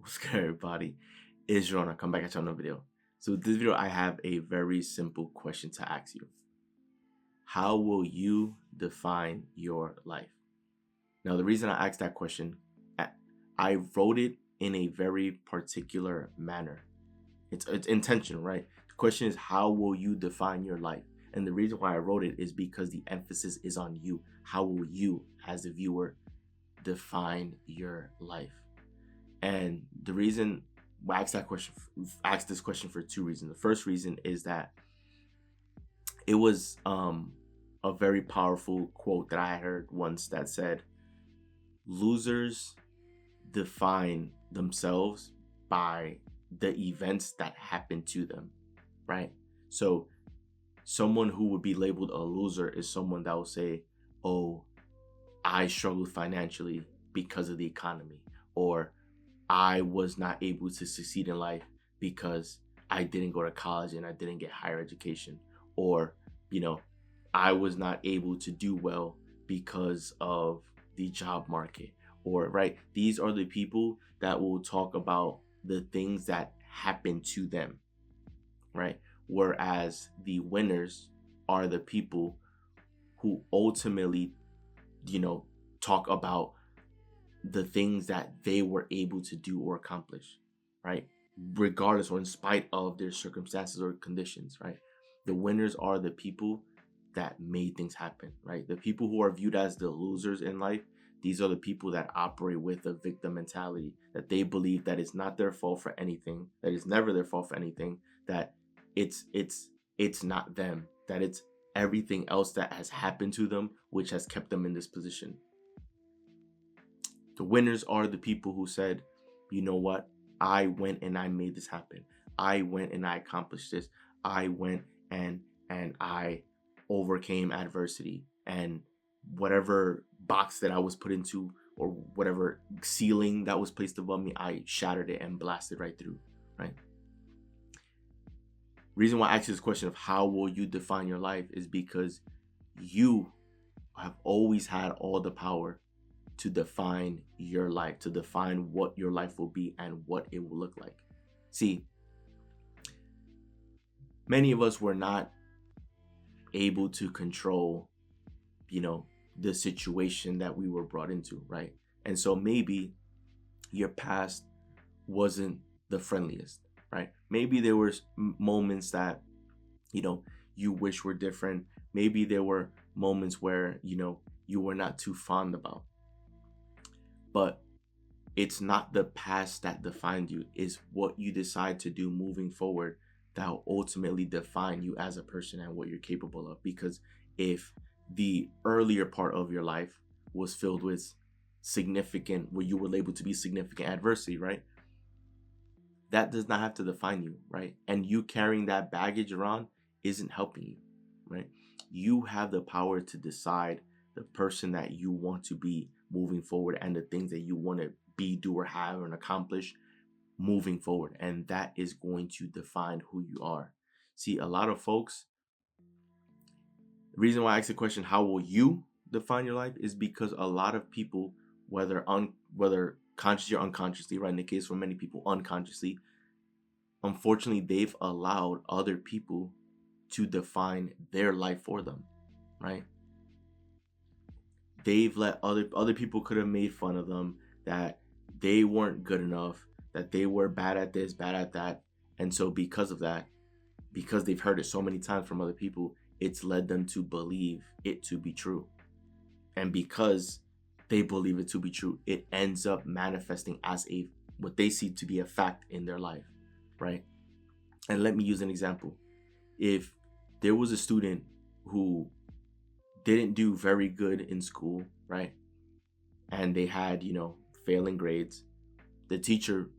What's good, everybody? It's Ron. I come back at you on another video. So with this video, I have a very simple question to ask you. How will you define your life? Now, the reason I asked that question, I wrote it in a very particular manner. It's intentional, right? The question is, how will you define your life? And the reason why I wrote it is because the emphasis is on you. How will you, as a viewer, define your life? And the reason I asked this question for two reasons. The first reason is that it was a very powerful quote that I heard once that said, "Losers define themselves by the events that happen to them," right? So someone who would be labeled a loser is someone that will say, "Oh, I struggled financially because of the economy," or "I was not able to succeed in life because I didn't go to college and I didn't get higher education," or, "I was not able to do well because of the job market," or, right? These are the people that will talk about the things that happen to them, right? Whereas the winners are the people who ultimately, talk about the things that they were able to do or accomplish, right? Regardless or in spite of their circumstances or conditions, right? The winners are the people that made things happen, right? The people who are viewed as the losers in life, these are the people that operate with a victim mentality, that they believe that it's not their fault for anything, that it's never their fault for anything, that it's not them, that it's everything else that has happened to them which has kept them in this position. The winners are the people who said, "You know what? I went and I made this happen. I went and I accomplished this. I went and I overcame adversity, and whatever box that I was put into or whatever ceiling that was placed above me, I shattered it and blasted right through," right? Reason why I ask you this question of how will you define your life is because you have always had all the power to define your life, to define what your life will be and what it will look like. See, many of us were not able to control, the situation that we were brought into, right? And so maybe your past wasn't the friendliest, right? Maybe there were moments that, you wish were different. Maybe there were moments where, you were not too fond about. But it's not the past that defined you, it's what you decide to do moving forward that will ultimately define you as a person and what you're capable of. Because if the earlier part of your life was filled with where you were labeled to be significant adversity, right? That does not have to define you, right? And you carrying that baggage around isn't helping you, right? You have the power to decide the person that you want to be moving forward and the things that you want to be, do, or have and accomplish moving forward. And that is going to define who you are. See, a lot of folks, the reason why I ask the question, how will you define your life, is because a lot of people, whether consciously or unconsciously, right? In the case for many people, unconsciously, unfortunately, they've allowed other people to define their life for them, right? They've let other people could have made fun of them, that they weren't good enough, that they were bad at this, bad at that. And so because of that, because they've heard it so many times from other people, it's led them to believe it to be true. And because they believe it to be true, it ends up manifesting as what they see to be a fact in their life, right? And let me use an example. If there was a student who didn't do very good in school, right? And they had, failing grades, the teacher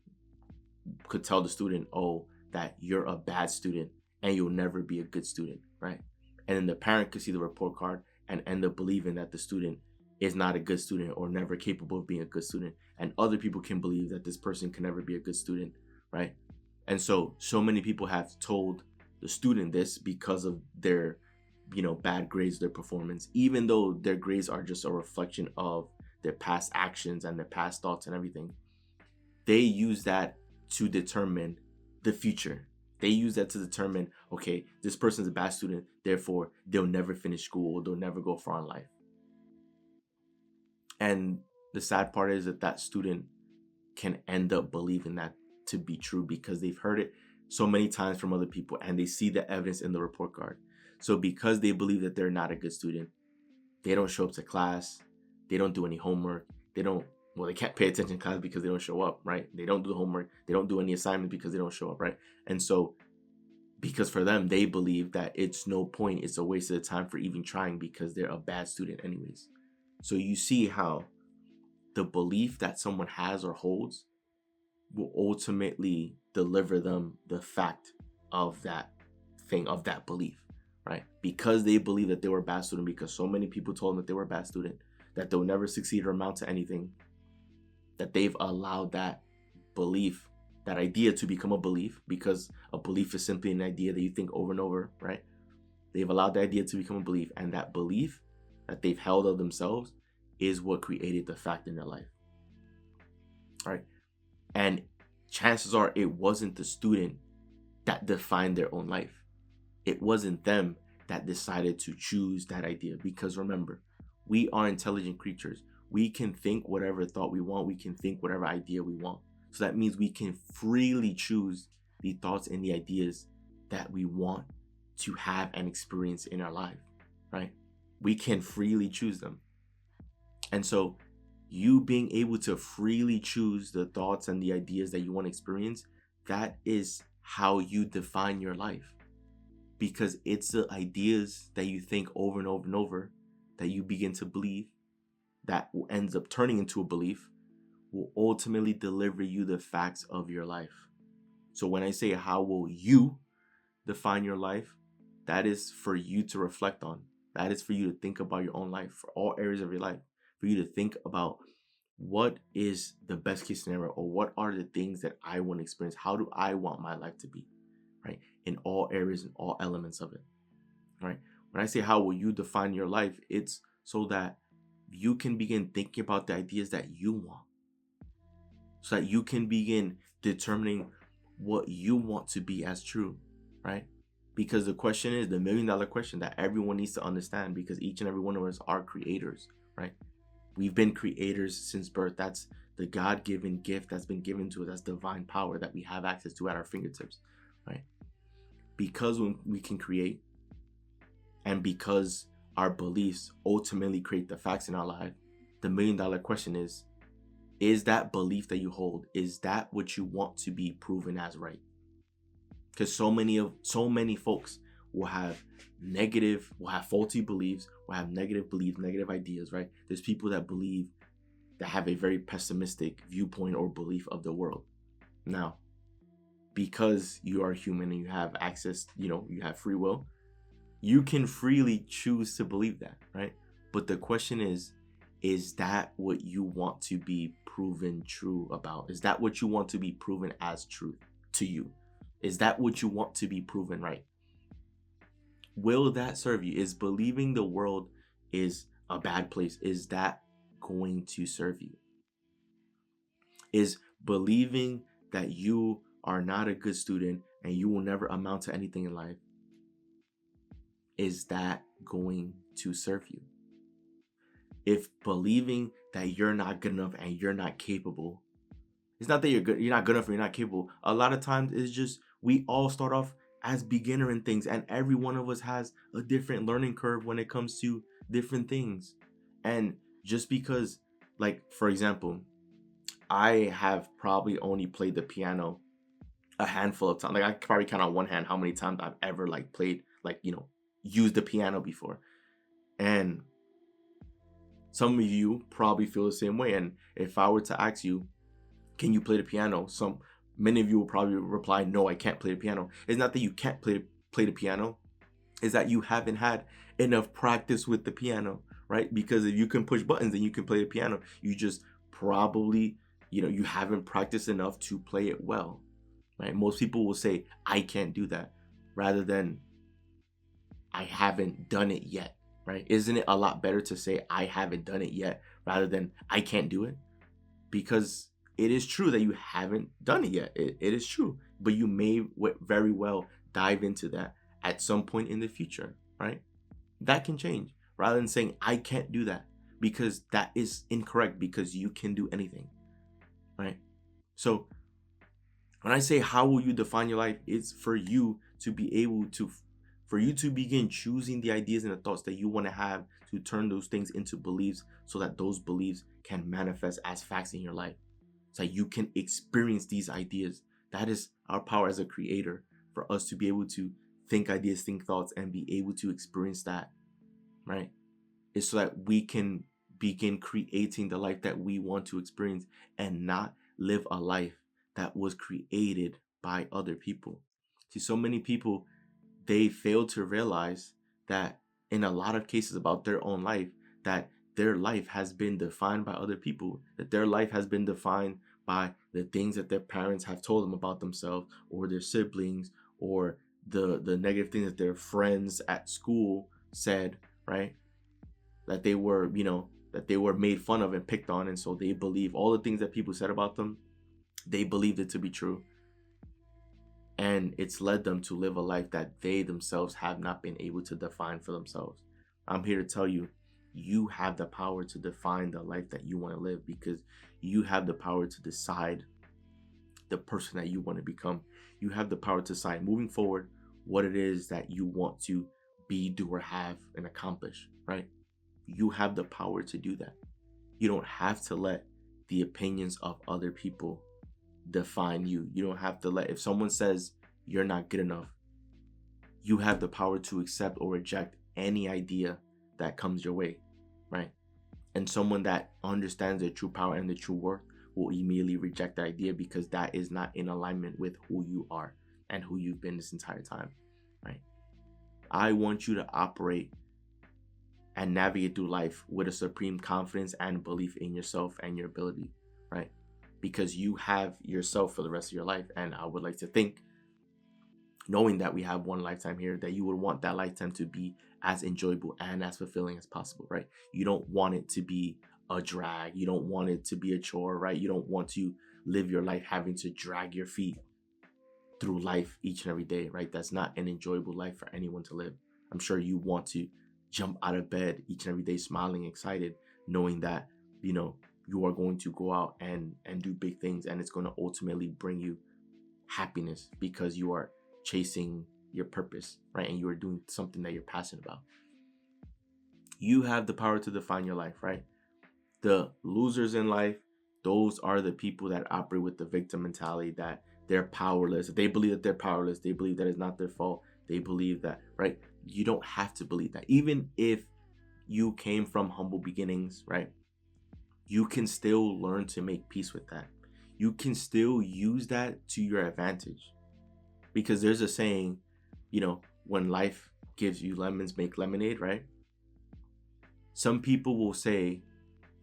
could tell the student, "Oh, that you're a bad student and you'll never be a good student," right? And then the parent could see the report card and end up believing that the student is not a good student or never capable of being a good student. And other people can believe that this person can never be a good student, right? And so many people have told the student this because of their bad grades, their performance, even though their grades are just a reflection of their past actions and their past thoughts and everything. they use that to determine the future. They use that to determine, okay, this person's a bad student, therefore they'll never finish school, they'll never go far in life. And the sad part is that that student can end up believing that to be true because they've heard it so many times from other people and they see the evidence in the report card. So because they believe that they're not a good student, they don't show up to class, they don't do any homework, they can't pay attention to class because they don't show up, right? They don't do the homework, they don't do any assignments because they don't show up, right? And so because for them, they believe that it's no point, it's a waste of the time for even trying because they're a bad student anyways. So you see how the belief that someone has or holds will ultimately deliver them the fact of that thing, of that belief, right? Because they believe that they were a bad student, because so many people told them that they were a bad student, that they'll never succeed or amount to anything, that they've allowed that belief, that idea to become a belief, because a belief is simply an idea that you think over and over, right? They've allowed the idea to become a belief, and that belief that they've held of themselves is what created the fact in their life. All right. And chances are it wasn't the student that defined their own life. It wasn't them that decided to choose that idea. Because remember, we are intelligent creatures. We can think whatever thought we want. We can think whatever idea we want. So that means we can freely choose the thoughts and the ideas that we want to have and experience in our life, right? We can freely choose them. And so you being able to freely choose the thoughts and the ideas that you want to experience, that is how you define your life. Because it's the ideas that you think over and over and over that you begin to believe, that ends up turning into a belief, will ultimately deliver you the facts of your life. So when I say how will you define your life, that is for you to reflect on. That is for you to think about your own life, for all areas of your life. For you to think about what is the best case scenario, or what are the things that I want to experience? How do I want my life to be, right? In all areas and all elements of it, right? When I say how will you define your life, it's so that you can begin thinking about the ideas that you want, so that you can begin determining what you want to be as true, right? Because the question is the $1 million question that everyone needs to understand, because each and every one of us are creators, right? We've been creators since birth. That's the God-given gift that's been given to us. That's divine power that we have access to at our fingertips, right? Because when we can create, and because our beliefs ultimately create the facts in our life, the $1 million question is that belief that you hold, is that what you want to be proven as right? Because so many folks will have faulty beliefs, will have negative beliefs, negative ideas, right? There's people that believe, that have a very pessimistic viewpoint or belief of the world. Now, because you are human and you have access, you have free will, you can freely choose to believe that, right? But the question is that what you want to be proven true about? Is that what you want to be proven as truth to you? Is that what you want to be proven right? Will that serve you? Is believing the world is a bad place, is that going to serve you? Is believing that you are not a good student and you will never amount to anything in life, is that going to serve you? If believing that you're not good enough and you're not capable, it's not that you're not good enough or you're not capable. A lot of times it's just we all start off as beginner in things, and every one of us has a different learning curve when it comes to different things. And just because, like, for example, I have probably only played the piano a handful of times. Like, I could probably count on one hand how many times I've ever played, used the piano before. And some of you probably feel the same way. And if I were to ask you, can you play the piano? Many of you will probably reply, no, I can't play the piano. It's not that you can't play the piano. It's that you haven't had enough practice with the piano, right? Because if you can push buttons, then you can play the piano. You just probably, you haven't practiced enough to play it well, right? Most people will say, I can't do that, rather than I haven't done it yet, right? Isn't it a lot better to say I haven't done it yet rather than I can't do it? Because it is true that you haven't done it yet. It is true, but you may very well dive into that at some point in the future, right? That can change, rather than saying I can't do that, because that is incorrect, because you can do anything, right? So when I say how will you define your life, it's for you to be able to, for you to begin choosing the ideas and the thoughts that you want to have, to turn those things into beliefs, so that those beliefs can manifest as facts in your life, so that you can experience these ideas. That is our power as a creator, for us to be able to think ideas, think thoughts, and be able to experience that, right? Is so that we can begin creating the life that we want to experience, and not live a life that was created by other people. See, so many people, they fail to realize that in a lot of cases about their own life, that their life has been defined by other people, that their life has been defined by the things that their parents have told them about themselves, or their siblings, or the negative things that their friends at school said, right? That they were, that they were made fun of and picked on, and so they believe all the things that people said about them, they believed it to be true, and it's led them to live a life that they themselves have not been able to define for themselves. I'm here to tell you, you have the power to define the life that you want to live, because you have the power to decide the person that you want to become. You have the power to decide moving forward what it is that you want to be, do, or have and accomplish, right? You have the power to do that. You don't have to let the opinions of other people define you. You don't have to let, if someone says you're not good enough, you have the power to accept or reject any idea that comes your way, right? And someone that understands the true power and the true worth will immediately reject the idea, because that is not in alignment with who you are and who you've been this entire time, right? I want you to operate and navigate through life with a supreme confidence and belief in yourself and your ability, right? Because you have yourself for the rest of your life. And I would like to think, knowing that we have one lifetime here, that you would want that lifetime to be as enjoyable and as fulfilling as possible, right? You don't want it to be a drag. You don't want it to be a chore, right? You don't want to live your life having to drag your feet through life each and every day, right? That's not an enjoyable life for anyone to live. I'm sure you want to jump out of bed each and every day smiling, excited, knowing that, you are going to go out and do big things, and it's going to ultimately bring you happiness, because you are chasing your purpose, right? And you are doing something that you're passionate about. You have the power to define your life, right? The losers in life, those are the people that operate with the victim mentality, that they're powerless. They believe that they're powerless. They believe that it's not their fault. They believe that, right? You don't have to believe that. Even if you came from humble beginnings, right? You can still learn to make peace with that. You can still use that to your advantage. Because there's a saying, when life gives you lemons, make lemonade, right? Some people will say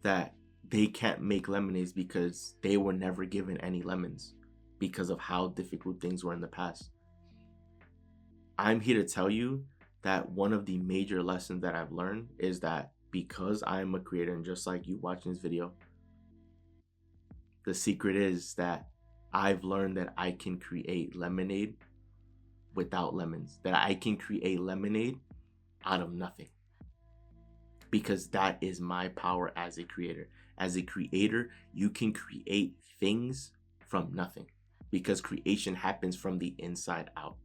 that they can't make lemonades because they were never given any lemons, because of how difficult things were in the past. I'm here to tell you that one of the major lessons that I've learned is that, because I'm a creator, and just like you watching this video, the secret is that I've learned that I can create lemonade without lemons, that I can create lemonade out of nothing, because that is my power as a creator. As a creator, you can create things from nothing, because creation happens from the inside out.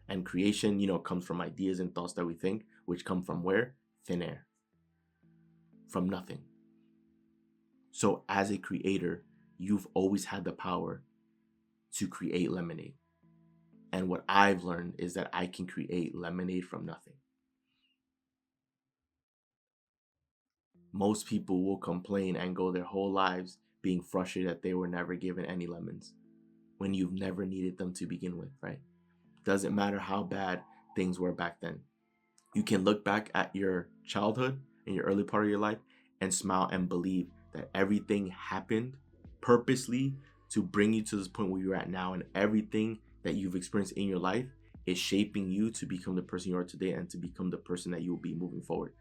And creation, comes from ideas and thoughts that we think, which come from where? Thin air. From nothing. So as a creator, you've always had the power to create lemonade. And what I've learned is that I can create lemonade from nothing. Most people will complain and go their whole lives being frustrated that they were never given any lemons, when you've never needed them to begin with, right? Doesn't matter how bad things were back then. You can look back at your childhood and your early part of your life and smile and believe that everything happened purposely to bring you to this point where you're at now, and everything that you've experienced in your life is shaping you to become the person you are today, and to become the person that you will be moving forward.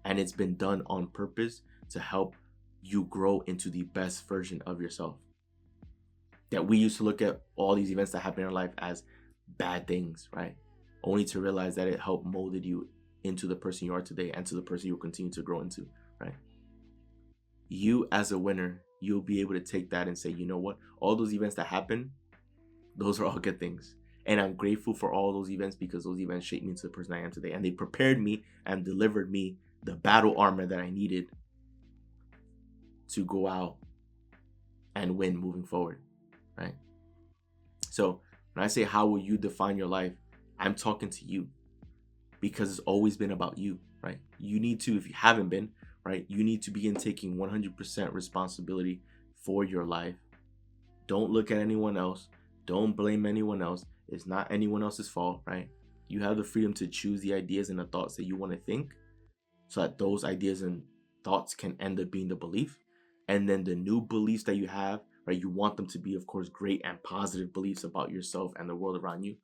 And it's been done on purpose to help you grow into the best version of yourself. That we used to look at all these events that happen in our life as bad things, right? Only to realize that it helped molded you into the person you are today and to the person you'll continue to grow into, right? You as a winner, you'll be able to take that and say, you know what? All those events that happen, those are all good things. And I'm grateful for all those events because those events shaped me into the person I am today. And they prepared me and delivered me the battle armor that I needed to go out and win moving forward, right? So when I say, how will you define your life? I'm talking to you because it's always been about you, right? You need to, if you haven't been, right, you need to begin taking 100% responsibility for your life. Don't look at anyone else. Don't blame anyone else. It's not anyone else's fault, right? You have the freedom to choose the ideas and the thoughts that you want to think so that those ideas and thoughts can end up being the belief. And then the new beliefs that you have, right, you want them to be, of course, great and positive beliefs about yourself and the world around you.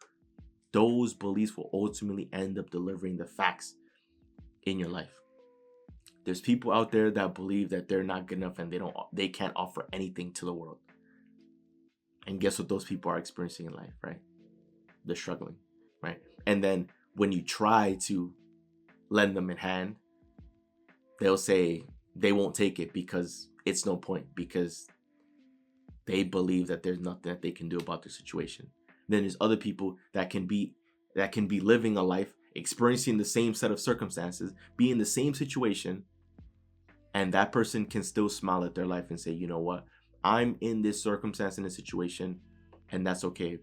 Those beliefs will ultimately end up delivering the facts in your life. There's people out there that believe that they're not good enough and they can't offer anything to the world. And guess what those people are experiencing in life, right? They're struggling, right? And then when you try to lend them a hand, they'll say they won't take it because it's no point, because they believe that there's nothing that they can do about their situation. Then there's other people that can be living a life, experiencing the same set of circumstances, be in the same situation, and that person can still smile at their life and say, you know what? I'm in this circumstance, in this situation, and that's okay,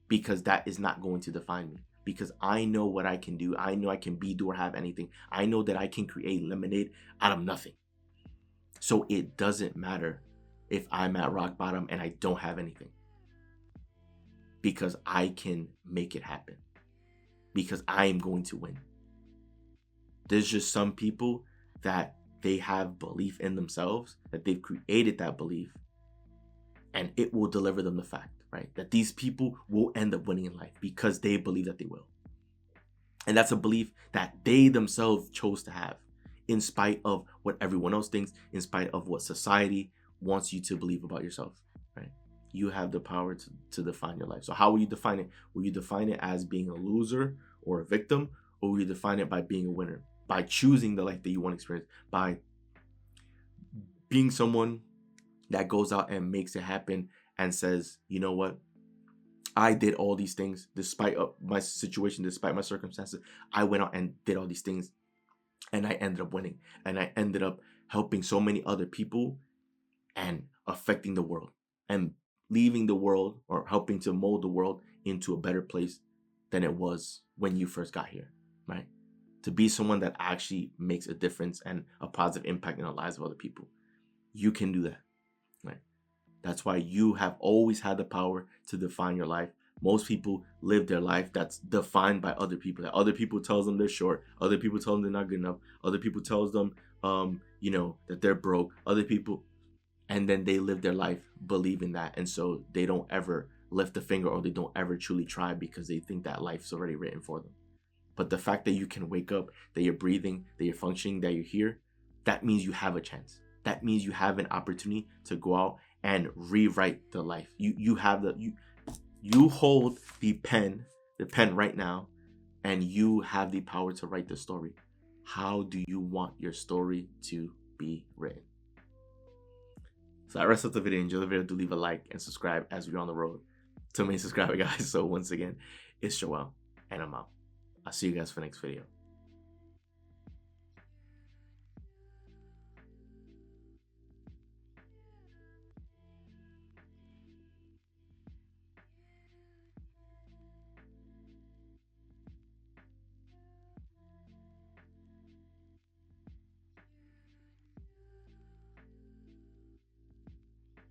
because that is not going to define me. Because I know what I can do. I know I can be, do, or have anything. I know that I can create lemonade out of nothing. So it doesn't matter if I'm at rock bottom and I don't have anything, because I can make it happen, because I am going to win. There's just some people that they have belief in themselves, that they've created that belief, and it will deliver them the fact, right? That these people will end up winning in life because they believe that they will. And that's a belief that they themselves chose to have, in spite of what everyone else thinks, in spite of what society wants you to believe about yourself, right? You have the power to define your life. So how will you define it? Will you define it as being a loser or a victim? Or will you define it by being a winner? By choosing the life that you want to experience, by being someone that goes out and makes it happen and says, you know what? I did all these things despite my situation, despite my circumstances. I went out and did all these things and I ended up winning. And I ended up helping so many other people and affecting the world and leaving the world, or helping to mold the world into a better place than it was when you first got here, right? To be someone that actually makes a difference and a positive impact in the lives of other people. You can do that, right? That's why you have always had the power to define your life. Most people live their life that's defined by other people. That other people tells them they're short. Other people tell them they're not good enough. Other people tells them, that they're broke. Other people, and then they live their life believing that, and so they don't ever lift a finger, or they don't ever truly try, because they think that life's already written for them. But the fact that you can wake up, that you're breathing, that you're functioning, that you're here, that means you have a chance. That means you have an opportunity to go out and rewrite the life. You hold the pen right now, and you have the power to write the story. How do you want your story to be written? So that wraps up the video. Enjoy the video. Do leave a like and subscribe as we're on the road to many subscriber, guys. So once again, it's Joel, and I'm out. I'll see you guys for the next video.